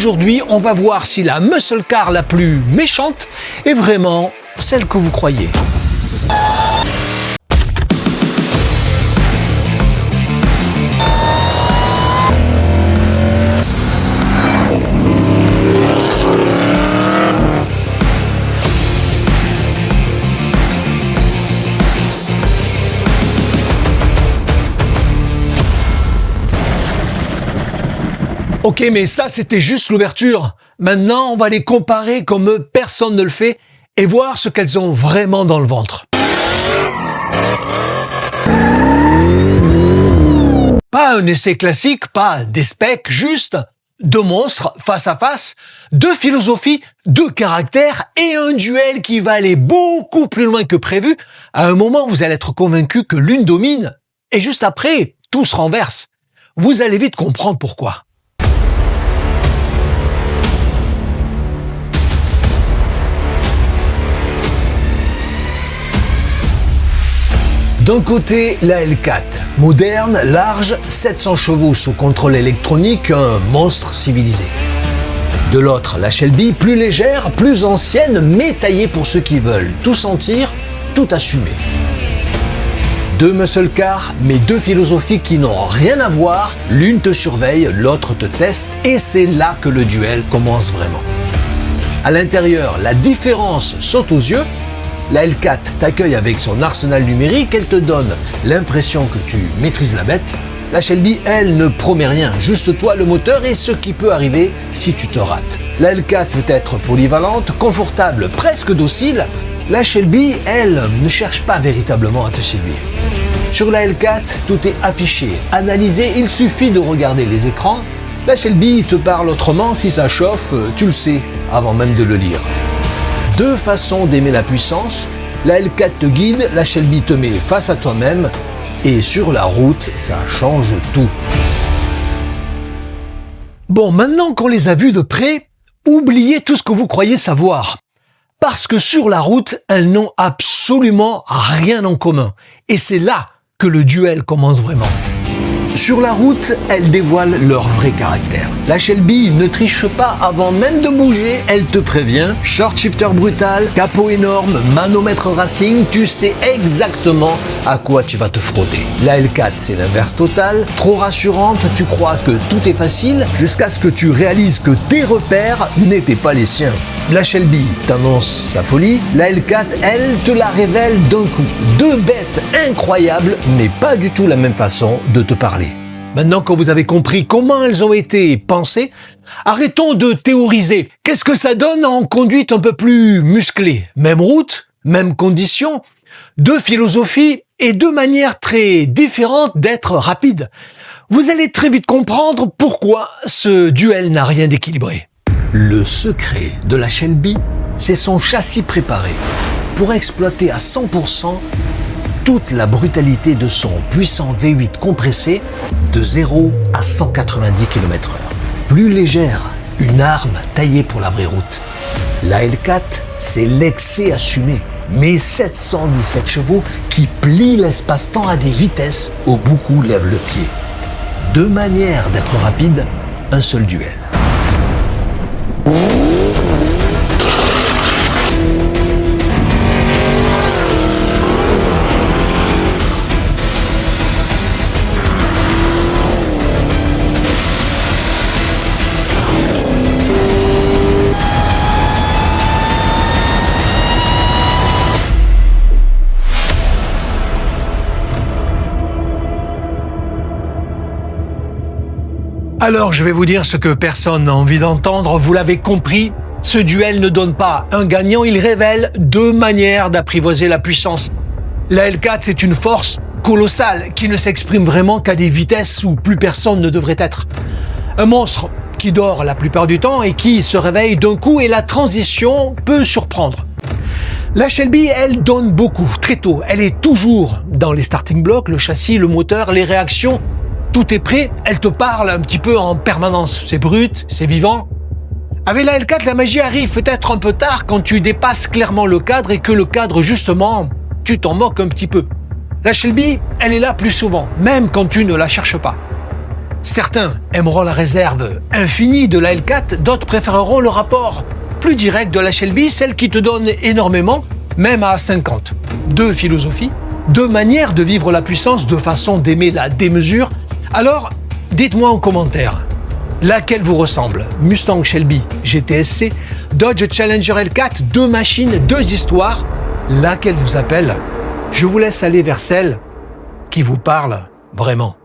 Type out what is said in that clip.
aujourd'hui, on va voir si la muscle car la plus méchante est vraiment celle que vous croyez. Ok, mais ça, c'était juste l'ouverture. Maintenant, on va les comparer comme personne ne le fait et voir ce qu'elles ont vraiment dans le ventre. Pas un essai classique, pas des specs, juste deux monstres face à face, deux philosophies, deux caractères et un duel qui va aller beaucoup plus loin que prévu. À un moment, vous allez être convaincu que l'une domine et juste après, tout se renverse. Vous allez vite comprendre pourquoi. D'un côté, la L4, moderne, large, 700 chevaux sous contrôle électronique, un monstre civilisé. De l'autre, la Shelby, plus légère, plus ancienne, mais taillée pour ceux qui veulent tout sentir, tout assumer. Deux muscle cars, mais deux philosophies qui n'ont rien à voir, l'une te surveille, l'autre te teste, et c'est là que le duel commence vraiment. À l'intérieur, la différence saute aux yeux. La L4 t'accueille avec son arsenal numérique, elle te donne l'impression que tu maîtrises la bête. La Shelby, elle, ne promet rien, juste toi, le moteur et ce qui peut arriver si tu te rates. La L4 veut être polyvalente, confortable, presque docile. La Shelby, elle, ne cherche pas véritablement à te séduire. Sur la L4, tout est affiché, analysé, il suffit de regarder les écrans. La Shelby te parle autrement, si ça chauffe, tu le sais, avant même de le lire. Deux façons d'aimer la puissance, la L4 te guide, la Shelby te met face à toi-même et sur la route, ça change tout. Bon, maintenant qu'on les a vus de près, oubliez tout ce que vous croyez savoir. Parce que sur la route, elles n'ont absolument rien en commun. Et c'est là que le duel commence vraiment. Sur la route, elles dévoilent leur vrai caractère. La Shelby ne triche pas avant même de bouger, elle te prévient. Short shifter brutal, capot énorme, manomètre racing, tu sais exactement à quoi tu vas te frotter. La L4, c'est l'inverse total. Trop rassurante, tu crois que tout est facile jusqu'à ce que tu réalises que tes repères n'étaient pas les siens. La Shelby t'annonce sa folie, la L4, elle, te la révèle d'un coup. Deux bêtes incroyables, mais pas du tout la même façon de te parler. Maintenant que vous avez compris comment elles ont été pensées, arrêtons de théoriser. Qu'est-ce que ça donne en conduite un peu plus musclée? Même route, même conditions, deux philosophies et deux manières très différentes d'être rapide. Vous allez très vite comprendre pourquoi ce duel n'a rien d'équilibré. Le secret de la Shelby, c'est son châssis préparé pour exploiter à 100% toute la brutalité de son puissant V8 compressé de 0 à 190 km/h. Plus légère, une arme taillée pour la vraie route. La L4, c'est l'excès assumé, mais 717 chevaux qui plient l'espace-temps à des vitesses où beaucoup lèvent le pied. Deux manières d'être rapide, un seul duel. Alors, je vais vous dire ce que personne n'a envie d'entendre. Vous l'avez compris, ce duel ne donne pas un gagnant, il révèle deux manières d'apprivoiser la puissance. La L4, c'est une force colossale qui ne s'exprime vraiment qu'à des vitesses où plus personne ne devrait être. Un monstre qui dort la plupart du temps et qui se réveille d'un coup et la transition peut surprendre. La Shelby, elle donne beaucoup, très tôt. Elle est toujours dans les starting blocks, le châssis, le moteur, les réactions. Tout est prêt, elle te parle un petit peu en permanence. C'est brut, c'est vivant. Avec la L4, la magie arrive peut-être un peu tard quand tu dépasses clairement le cadre et que le cadre, justement, tu t'en moques un petit peu. La Shelby, elle est là plus souvent, même quand tu ne la cherches pas. Certains aimeront la réserve infinie de la L4, d'autres préféreront le rapport plus direct de la Shelby, celle qui te donne énormément, même à 50. Deux philosophies, deux manières de vivre la puissance, deux façons d'aimer la démesure. Alors, dites-moi en commentaire, laquelle vous ressemble? Mustang Shelby GTSC, Dodge Challenger L4, deux machines, deux histoires. Laquelle vous appelle? Je vous laisse aller vers celle qui vous parle vraiment.